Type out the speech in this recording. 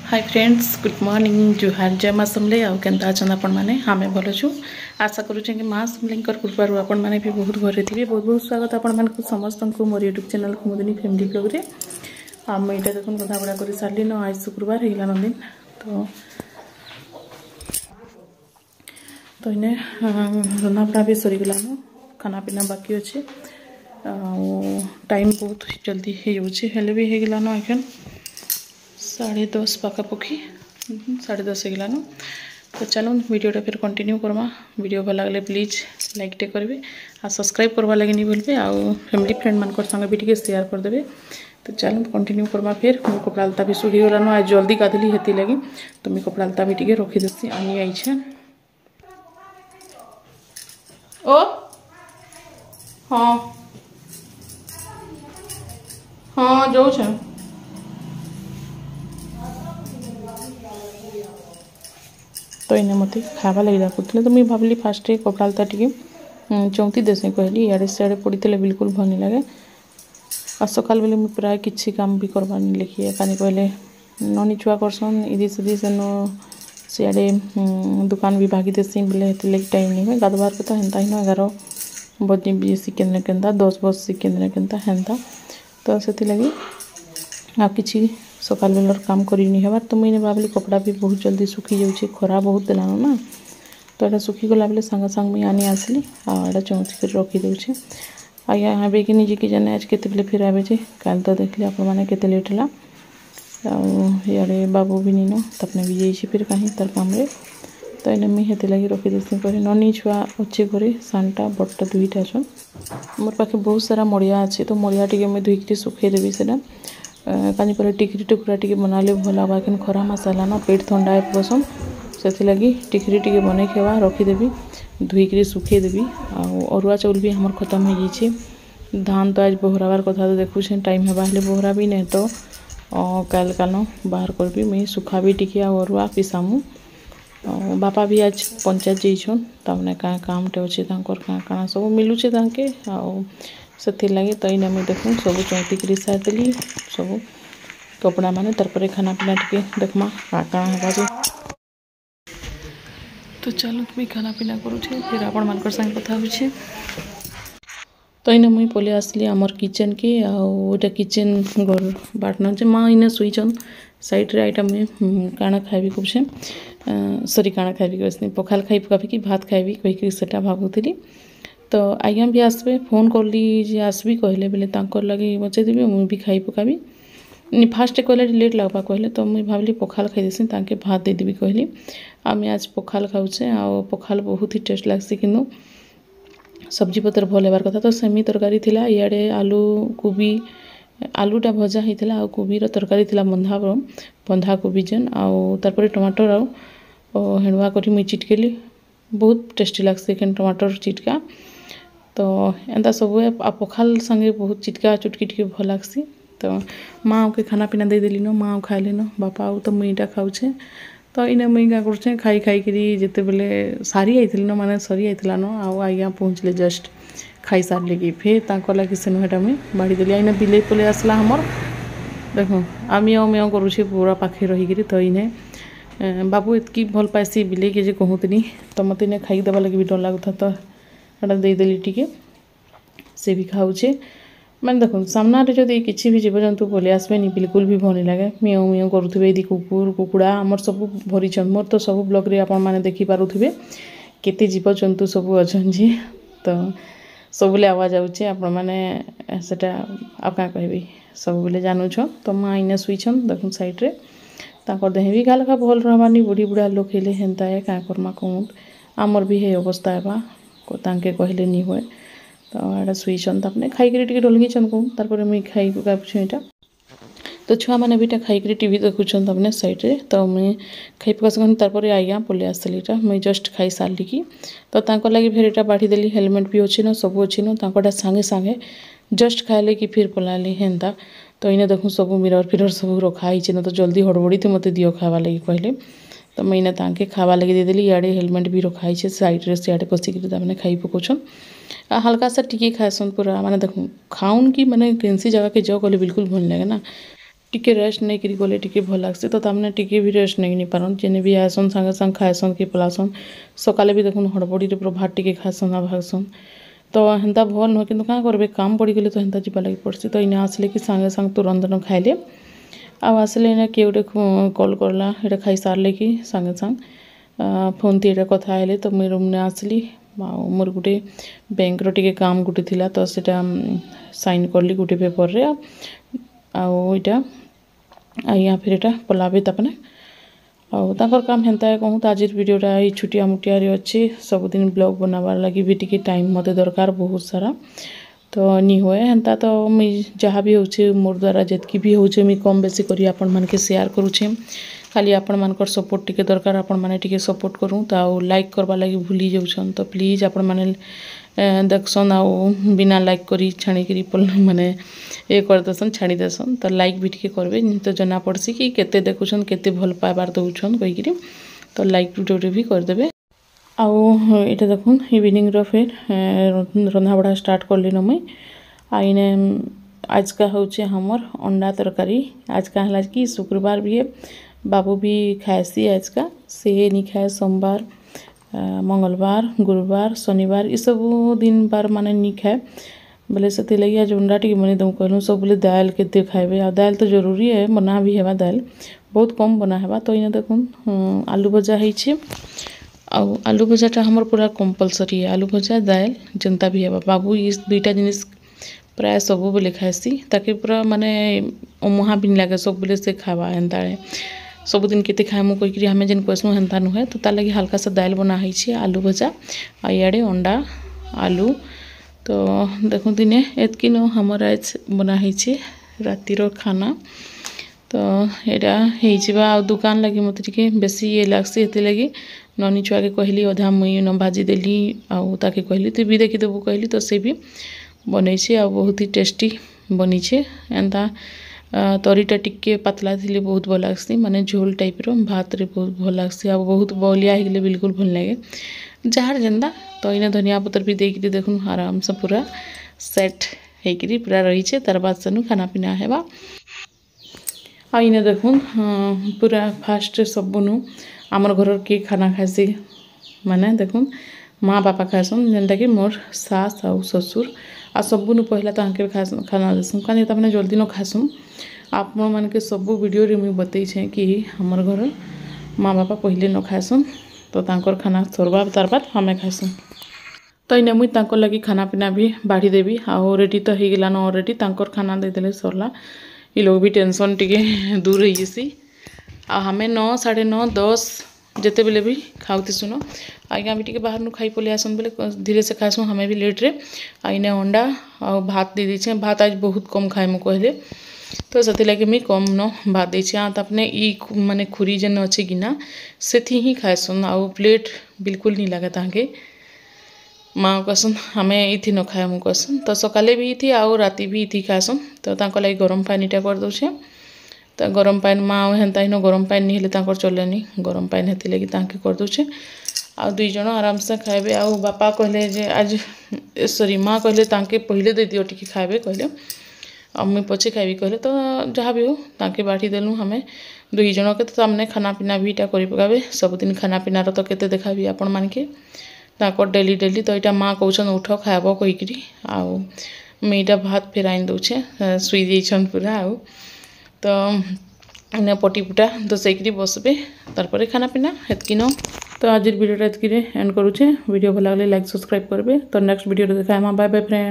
हाय friends, good morning. जुहार जय माँ समले। आउ केन्ता अछन आपण माने? हमें भल छु। आशा करूँ कि माँ समलेकर कृपार आपण माने भी बहुत घरे थे। बहुत बहुत स्वागत आपण मानक समस्त को मोर यूट्यूब चैनल कुमुदिनी फैमिली ब्लॉग रे। आम यहाँ देखो गधा बड़ा कर सारे न आज शुक्रवार होगा दिन तो इन्हें रंधा बड़ा भी सरीगलान। खाना पीना बाकी अच्छे। टाइम बहुत जल्दी हो भी होगलान। एखन 10:30 पाखापाखि 10:30 होगलान। तो चलो वीडियोटा फिर कंटिन्यू करमा। वीडियो भल लगे प्लीज लाइक टे करेंगे आ सब्सक्राइब करवा लगे नहीं भूलबे। आ फैमिली फ्रेंड मान संग भी टे शेयर करदे। तो चलो कंटिन्यू करमा। फिर मो कपड़ा लता भी सुखी गलान। आज जल्दी गाधली हेती लगी तो मुझे कपड़ा लता भी टे रखीदेसी। आनी आई ओ हाँ हाँ जो तो इन्हें मत खावा लगे डाकुले तो मुझे भाविली फास्ट कपड़ा लता टे चौंकी देसे कहली। इे सियाड़े पड़ी थे बिल्कुल भल नहीं लगे। आ सकाल बेले मुझे प्राय किसी काम भी करवार नहीं लिखिए कानी कहले ननी छुआ करसन इदी सीधी से सियाड़े दुकान भी भागी देसी बोले लगे टाइम नहीं हुए। गाधवार को तो हेन्ता ही 11 बजे भी केन्द्र केन्ता 10 बजे केन्द्र केन्ता हेन्ता तो से लगे आ कि सकाल बेलर काम करनी हबार। तो मुझे भाविली कपड़ा भी बहुत जल्दी सुखी जाऊँगी। खरा बहुत देलान ना तो ये सुखी गला बेले सांगे सांग मुझे आनी आसली आड़ा चौंकी कर रखीदे। आज्ञा आवे कि नहीं कि जाने आज केते फिर आवे जे कल तो देखले आप केते लेट है। इे बाबू भी नीन तपने भी जाइए फिर कहीं तार काम रे। तो इन्हें मुझे हेती लगे रखीदेसी कह ननी छुआ अच्छे घरे सानटा बड़टा दुईटा अच्छन। मोर पाखे बहुत सारा मड़िया अच्छे तो मड़िया टे मुझे धोईक सुखेदेवी से कहीं पर टिकरी टुकरा टे बनाले भल हाँ। कि खरा मास है पेट थंडा है पसंद से लगी टिकरी टे बन खेवा रखीदेवी धोईक सुखेदेवी। अरुआ चाउल भी हमार खत्म हो जाइए। धान तो आज बोहराबार कथा तो देखुचे टाइम हेबा हेले बोहरा भी नहीं तो काल कान बाहर करबी मुई सुखा भी टिके अरुआ पिसामु। बापा भी आज पंचायत जाइछन तमने का कामटे अच्छे काଣା सब मिलूचे तांके से लगे। तो इन्हें मुझे देखूँ सब चौंकी सारिदेली सब कपड़ा माने तरपर खाना पीना टे देखमा काଣା हेबा। तो चलो तुम्हें खाना पीना करुचे फिर आपण मानकर संग कथा होछे। तो इन्हें मुई पलि आसली आमर किचन के आटा किचन घर बाटना जे माँ इन्हें शुईचन साइड रे आइटा मुझे काଣା खाइबी कौचे सरी काଣା खाइबी कहनी पखाल खाई पकाबी कि भात खाइबी कहीकि सेटा भावुली। तो आज्ञा भी आसबे फोन करली जे आसबी कहले बेले तांकर लगे बचेदेवी मुझे भी खाई पकाबी। फास्ट कहले लेट लगवा कहले तो मुझे भाविली पखाल खाईदेसी तांके भात देदेवी कहली। आम आज पखाल खाऊचे आ पखाल बहुत ही टेस्ट लगसी कि सब्जी पतर भल होबार कथा। तो सेमी तरकारी थिला इे आलू कोबी आलूटा भजा होता आ कोबीर तरकारी थिला बंधा कोबी जेन आर टमाटर आ हेणुआ कर मुई चिटकेली बहुत टेस्टी लगसी एखन टमाटर चिटका। तो एंता सब आ पखाल संगे बहुत चिटका चुटकी टे भल लगसी। तो माँ के खाना पीना दे देली न माँ खाइले न बापा तो मुईटा खाऊचे। तो इन्हें मुई क्या करुचे खाई खाई जिते बेले सारी आई न माने सरी आईला न आज्ञा पहुँचले जस्ट खाई सारे कि फिर तांको लगे से नुटा मुई बाड़ी देली। इन्हें बिले पले आसला हमर देखो आ मियाँ मियाँ करुचे पूरा पाखे रहीकि। तो इन्हें बाबू एतकी भल पासी बिले के कहतनी तो मत इन्हें खाई देवा लगे भी डर लगुता तो एटा देदेली टिके से भी खाऊचे। मैंने देखो सामने जदि किसी भी जीवजंतु पलि आसबे बिल्कुल भी भल नहीं लगे मियाँ मियाँ करुवे यदि कुकुर कुकुड़ा आमर सब भरीचन मोर तो सब ब्लॉग रे आपण मैंने देखिपे केते जीवजंतु सब अच्छन जी। तो सबुले आवाज आउचे आपण मैंने सेटा आ क्या कहबी सब बोले जानूछ। तो माँ इन्हें शुईछन देखुन साइड रे ताकर देह भी गाल खा भल रहबानी बुढ़ी बुढ़ा लोक हेले हेन्ता है क्या करमा कहूँ आमर भी हे अवस्था हेबा तांके कहले नहीं हुए। तो एटा शुईछन तपने खाईकरी टे डलगिछन कहूँ तार मुई खाई पकाछे यहाँ। तो छुआ मैंने भी खाईकरी टीवी देखुछन तपने साइड रे। तो मुई खाई पकासन तार आज्ञा पलि आसली मुई जस्ट खाई सारी कि। तो तांको लगे फिर एटा बाढ़ी देली हेलमेट भी अच्छी न सब अच्छी न तांकोटा सांगे सांगे जस्ट खाइले कि फिर पलाली हेन्ता। तो इन्हें देखूँ सब मिरर फिरर सब रखाई न तो जल्दी हड़बड़ी थी मत दियो खावा लगे कहले। तो मुई इन्हें तांके खावा लगे देदेली। इे हेलमेट भी रखाई साइड रे सियाड़े पशिक मैंने खाई पकाउछन हल्का सा टिके खाएसन पूरा माने देखूँ खाऊन कि मैंने कैंसी जगह के जाओ कहले बिल्कुल भल लगे ना टिके रेस्ट नहीं करी गले टिके भल लागसी तो तामने टिके भी रेस्ट नहीं पारन जेने भी आसन संगे संग खाएसन कि पलासन सकाले भी देखुन हड़बड़ी रे भात टिके खाएसन आ भागसन तो हेन्ता भल नुह कि क्या करबे काम पड़ी गले तो हेन्ता जीवा लगी पड़सी तो इने आसले कि संगे संग तुरंत खाइले आसले इने किए गोटे कल करला ये खाई सारे कि संगे संग फोन ती कथा है तो मुझे रूम ने आसली मोर गोटे बैंक रो टिके काम गोटे थिला तो सेटा साइन करली गोटे पेपर रे आईटा या फिर एटा पलाबे तपने आउर काम हेन्ता है कहूँ तो आज वीडियोटा ये छुटिया मुटिया अच्छे सबुदिन ब्लॉग बनाबार लगी भी टी टाइम मत दरकार बहुत सारा तो नी हुए हेन्ता तो मुई जहाँ भी होचे मोर द्वारा जितकी भी होचे मुई कम बेसी करी आपण मानके शेयर करूछे खाली आपण मानकर सपोर्ट टिके दरकार आपण माने टिके सपोर्ट करूँ तो लाइक करवा लगी भूली जाऊछन तो प्लीज आपण माने देखसन आउ बिना लाइक करी छाणी माने ये करदेसन छाड़ी देसन तो लाइक भी टिके करबे तो जना पड़सी कि केते देखुछन केते भल पाइबार दउछन कहिकरी तो लाइक वीडियो भी करदेबे आउ एटा देखुन इवनिंग रो फिर रंधा बढ़ा स्टार्ट करली न मुई आइने आज का होचे हमर अंडा तरकारी आज का हला कि शुक्रवार भी है बाबू भी खाएसी आज का से नहीं खाए सोमवार मंगलवार गुरुवार शनिवार ये सब दिन बार माने नहीं खाए बोले से लगे आज अंडा टी बनी दम कहलूँ सब बोले दाल के खाइबे आ दाल तो जरूरी है बना भी हेबा दाल बहुत कम बना हेबा तो इने देखुन आलू भजा है आलू भजाटा हमर पूरा कंपलसरी है आलू भजा दाल जनता भी हेबा बाबू इस दुईटा जिनिस प्राय सब बोले खाएसी ताकि पूरा माने मुहा भी नहीं लगे सब बोले से खावा हेन्ता सबुदिन केते खाएमु कहीकि हमें जेन कहसूँ हेन्ता नुहे तो तार लगी हल्का सा दाल बना है आलू भजा आ इे अंडा आलू तो देखो दिने एतकी न हमर आज बना है रातिर खाना तो यहाँ हो दुकान लगी मत टे बेसी ये लगसी हेती लगी ननी छुआ के कहली अधा मुई न भाजी देली आउ ताके कहली तू भी देखीदेबू कहली तो से भी बनै आ बहुत ही टेस्टी बनी एंता तरीटा टिके पतला थी बहुत भल लगसी माने झोल टाइप रो भात रे बहुत भल लगसी आ बहुत बलिया हो बिल्कुल भल लगे जार जेन्दा तो इने धनिया पत्र भी देकरी देखुन आराम से पूरा सेट होकरी पूरा रही तार बाद सेनु खाना पीना हेबा आ इने देखुन पूरा फास्ट सबनु आमर घर किए खाना खासी माने देखुन माँ बापा खाएसन जेनटा कि मोर सास आउ ससुर आ सबनु पहला तो आके खाना देसन कहीं तमें जल्दी न खासुँ आपण मान के सब वीडियो रे मुझे बतई कि हमर घर माँ बापा पहले न खाएसन तो तांकर खाना सरवा तार बाद हमें खाएसुँ तो इने मुई तांकर लगी खाना पीना भी बाढ़ी देवी आउ रेडी तो हो गलान ऑलरेडी तांकर खाना देदेले सरला ये लोग भी टेंशन टिके दूर हो जैसी आ हमें 9 9:30 10 जिते बेले भी खाऊती सुनो आज्ञा भी टे बाहर खाई पलि आसन बोले धीरे से खाएसुँ हमें भी लेट रे आईने अंडा आ भात दे दीछे भात आज बहुत कम खाए मु कहले तो से लगे मुझे कम न भात देछे अपने ई माने खुरी जेन अच्छे गिना से ही खाएसुन आउ प्लेट बिल्कुल नहीं लगे ताके माँ कहसन हमें इथि न खाए मु कहसन तो सकाले भी इथि आउ राति भी इथि खाएसन तो तांको लगी गरम पानी टा कर दउछे तो गरम पानी माँ हेन्ता इन गरम पानी नहीं हेले तांकर चलेनी गरम पानी हेती लगी तांके कर दउछे आ दुई जन आराम से खाइबे आ बापा कहले जे आज सॉरी माँ कहले तांके पहले दे दियो टिके खाइबे कहले आ मुई पछे खाइबी कहले तो जहाँ भी हो तांके बाठी देलु हमें दुई जन के तो हमने खाना पीना भी इटा करि पकाबे सबुदिन खाना पीनार तो केते देखाबी आपण मानके ताकर डेली डेली तो यहाँ माँ कहन उठ खाइब कहीकि आउ मुईटा भात फेर आइन दउछे सुई जाइछन पूरा आउ तो इने पटी पुटा तो सही बसबे तार खाना पीना हेतकी न तो आज वीडियो एतकी एंड करुचे वीडियो भल लगे लाइक सब्सक्राइब करबे तो नेक्स्ट वीडियो देखा बाय बाय फ्रेंड।